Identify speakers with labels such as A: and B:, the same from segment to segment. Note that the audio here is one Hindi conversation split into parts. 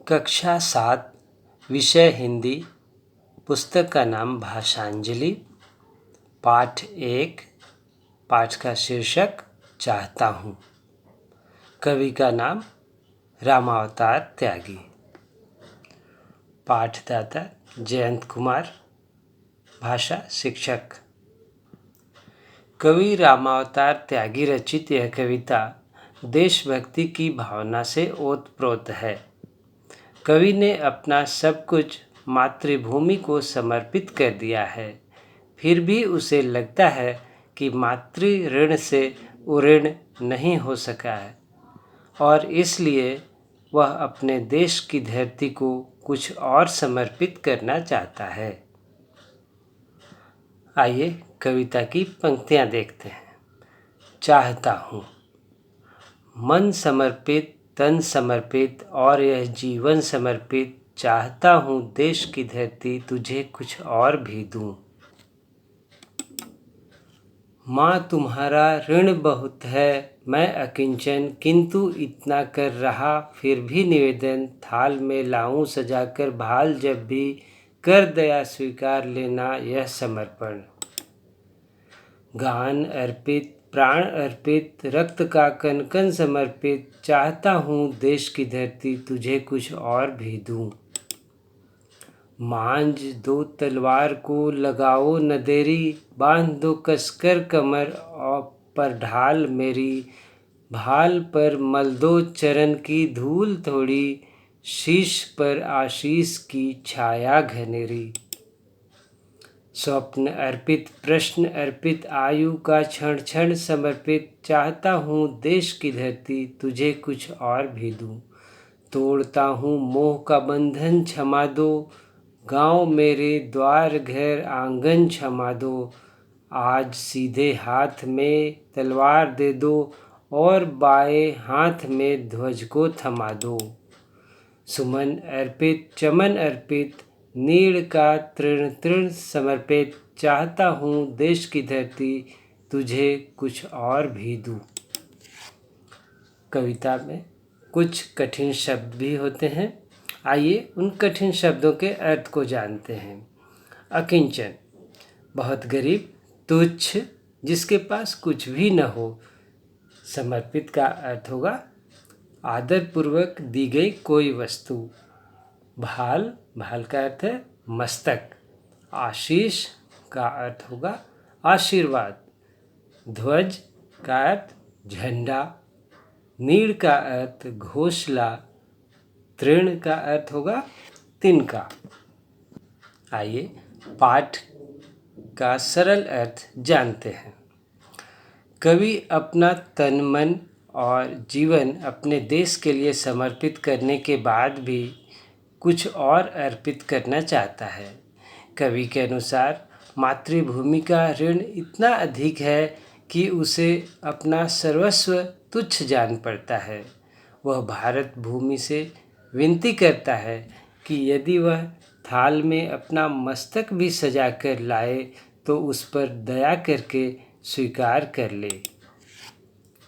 A: कक्षा 7 विषय हिंदी। पुस्तक का नाम भाषांजलि। पाठ 1। पाठ का शीर्षक चाहता हूँ। कवि का नाम रामावतार त्यागी। पाठदाता जयंत कुमार। भाषा शिक्षक। कवि रामावतार त्यागी रचित यह कविता देशभक्ति की भावना से ओतप्रोत है। कवि ने अपना सब कुछ मातृभूमि को समर्पित कर दिया है, फिर भी उसे लगता है कि मातृ ऋण से उऋण नहीं हो सका है और इसलिए वह अपने देश की धरती को कुछ और समर्पित करना चाहता है। आइए कविता की पंक्तियाँ देखते हैं। चाहता हूँ। मन समर्पित, तन समर्पित और यह जीवन समर्पित, चाहता हूँ देश की धरती तुझे कुछ और भी दूँ। माँ तुम्हारा ऋण बहुत है, मैं अकिंचन किंतु इतना कर रहा, फिर भी निवेदन थाल में लाऊं सजाकर भाल, जब भी कर दया स्वीकार लेना यह समर्पण। गान अर्पित, प्राण अर्पित, रक्त का कण कण समर्पित, चाहता हूँ देश की धरती तुझे कुछ और भी दूँ। मांझ दो तलवार को लगाओ न देरी, बांध दो कसकर कमर और पर ढाल मेरी, भाल पर मल दो चरण की धूल थोड़ी, शीश पर आशीष की छाया घनेरी। स्वप्न अर्पित, प्रश्न अर्पित, आयु का क्षण क्षण समर्पित, चाहता हूँ देश की धरती तुझे कुछ और भी दूँ। तोड़ता हूँ मोह का बंधन क्षमा दो, गाँव मेरे द्वार घर आंगन क्षमा दो, आज सीधे हाथ में तलवार दे दो और बाएं हाथ में ध्वज को थमा दो। सुमन अर्पित, चमन अर्पित, नीड़ का तृण तृण समर्पित, चाहता हूँ देश की धरती तुझे कुछ और भी दूँ। कविता में कुछ कठिन शब्द भी होते हैं। आइए उन कठिन शब्दों के अर्थ को जानते हैं। अकिंचन, बहुत गरीब, तुच्छ, जिसके पास कुछ भी न हो। समर्पित का अर्थ होगा आदरपूर्वक दी गई कोई वस्तु। भाल, भाल का अर्थ है मस्तक। आशीष का अर्थ होगा आशीर्वाद। ध्वज का अर्थ झंडा। नीड़ का अर्थ घोंसला। तृण का अर्थ होगा तिनका। आइए पाठ का सरल अर्थ जानते हैं। कवि अपना तन मन और जीवन अपने देश के लिए समर्पित करने के बाद भी कुछ और अर्पित करना चाहता है। कवि के अनुसार मातृभूमि का ऋण इतना अधिक है कि उसे अपना सर्वस्व तुच्छ जान पड़ता है। वह भारत भूमि से विनती करता है कि यदि वह थाल में अपना मस्तक भी सजा कर लाए तो उस पर दया करके स्वीकार कर ले।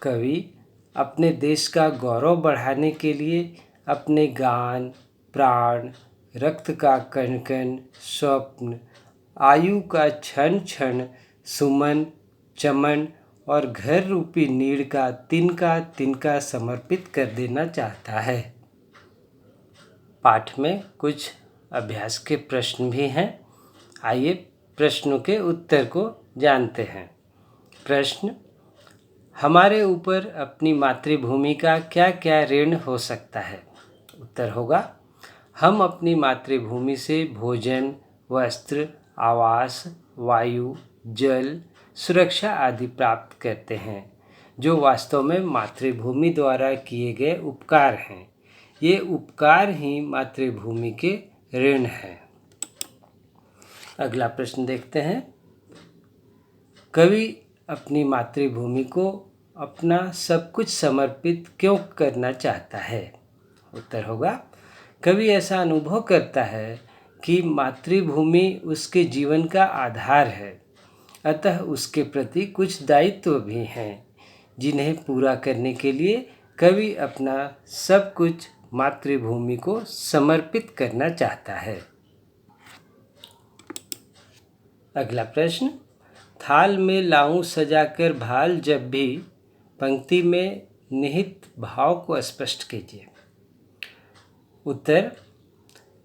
A: कवि अपने देश का गौरव बढ़ाने के लिए अपने गान, प्राण, रक्त का कण कण, स्वप्न, आयु का क्षण क्षण, सुमन, चमन और घर रूपी नीड़ का तिनका तिनका समर्पित कर देना चाहता है। पाठ में कुछ अभ्यास के प्रश्न भी हैं। आइए प्रश्नों के उत्तर को जानते हैं। प्रश्न: हमारे ऊपर अपनी मातृभूमि का क्या क्या ऋण हो सकता है? उत्तर होगा, हम अपनी मातृभूमि से भोजन, वस्त्र, आवास, वायु, जल, सुरक्षा आदि प्राप्त करते हैं, जो वास्तव में मातृभूमि द्वारा किए गए उपकार हैं। ये उपकार ही मातृभूमि के ऋण हैं। अगला प्रश्न देखते हैं। कवि अपनी मातृभूमि को अपना सब कुछ समर्पित क्यों करना चाहता है? उत्तर होगा, कवि ऐसा अनुभव करता है कि मातृभूमि उसके जीवन का आधार है, अतः उसके प्रति कुछ दायित्व भी हैं, जिन्हें पूरा करने के लिए कवि अपना सब कुछ मातृभूमि को समर्पित करना चाहता है। अगला प्रश्न, थाल में लाऊं सजाकर भाल जब भी, पंक्ति में निहित भाव को स्पष्ट कीजिए। उत्तर,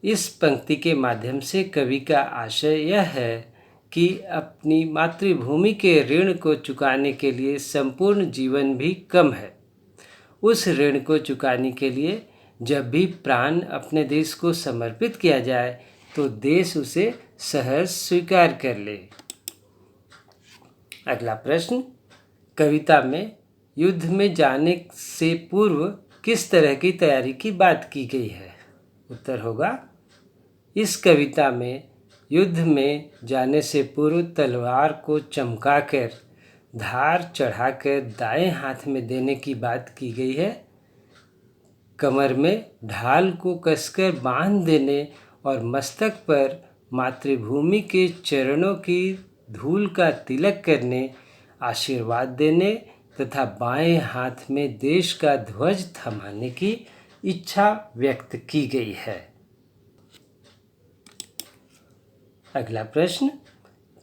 A: इस पंक्ति के माध्यम से कवि का आशय यह है कि अपनी मातृभूमि के ऋण को चुकाने के लिए संपूर्ण जीवन भी कम है। उस ऋण को चुकाने के लिए जब भी प्राण अपने देश को समर्पित किया जाए तो देश उसे सहज स्वीकार कर ले। अगला प्रश्न, कविता में युद्ध में जाने से पूर्व किस तरह की तैयारी की बात की गई है? उत्तर होगा, इस कविता में युद्ध में जाने से पूर्व तलवार को चमकाकर धार चढ़ाकर दाएं हाथ में देने की बात की गई है। कमर में ढाल को कसकर बांध देने और मस्तक पर मातृभूमि के चरणों की धूल का तिलक करने, आशीर्वाद देने तथा बाएं हाथ में देश का ध्वज थमाने की इच्छा व्यक्त की गई है। अगला प्रश्न,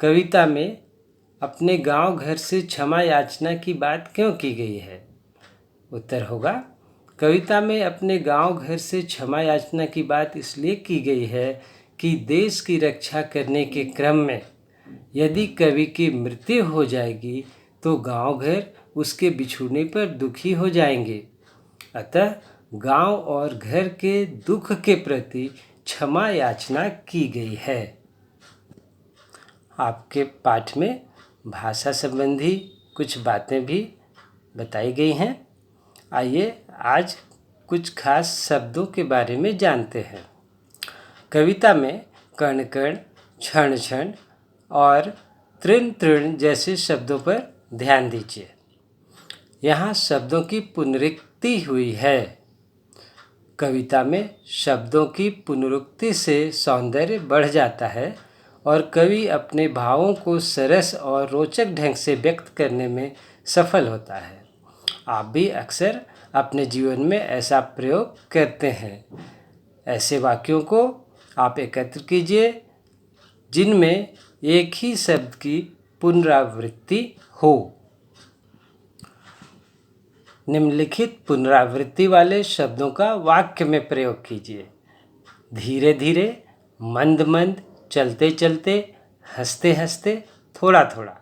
A: कविता में अपने गांव घर से क्षमा याचना की बात क्यों की गई है? उत्तर होगा, कविता में अपने गांव घर से क्षमा याचना की बात इसलिए की गई है कि देश की रक्षा करने के क्रम में यदि कवि की मृत्यु हो जाएगी तो गांव घर उसके बिछुड़ने पर दुखी हो जाएंगे। अतः गांव और घर के दुख के प्रति क्षमा याचना की गई है। आपके पाठ में भाषा संबंधी कुछ बातें भी बताई गई हैं। आइए आज कुछ खास शब्दों के बारे में जानते हैं। कविता में कण कण, क्षण क्षण और तृण तृण जैसे शब्दों पर ध्यान दीजिए। यहाँ शब्दों की पुनरुक्ति हुई है। कविता में शब्दों की पुनरुक्ति से सौंदर्य बढ़ जाता है और कवि अपने भावों को सरस और रोचक ढंग से व्यक्त करने में सफल होता है। आप भी अक्सर अपने जीवन में ऐसा प्रयोग करते हैं। ऐसे वाक्यों को आप एकत्र कीजिए जिनमें एक ही शब्द की पुनरावृत्ति हो। निम्नलिखित पुनरावृत्ति वाले शब्दों का वाक्य में प्रयोग कीजिए। धीरे धीरे, मंद मंद, चलते चलते, हंसते हंसते, थोड़ा थोड़ा।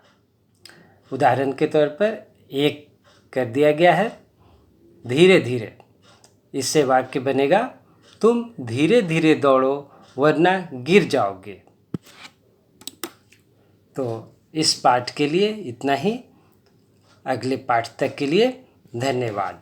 A: उदाहरण के तौर पर एक कर दिया गया है, धीरे धीरे। इससे वाक्य बनेगा, तुम धीरे धीरे दौड़ो वरना गिर जाओगे। तो इस पाठ के लिए इतना ही। अगले पाठ तक के लिए धन्यवाद।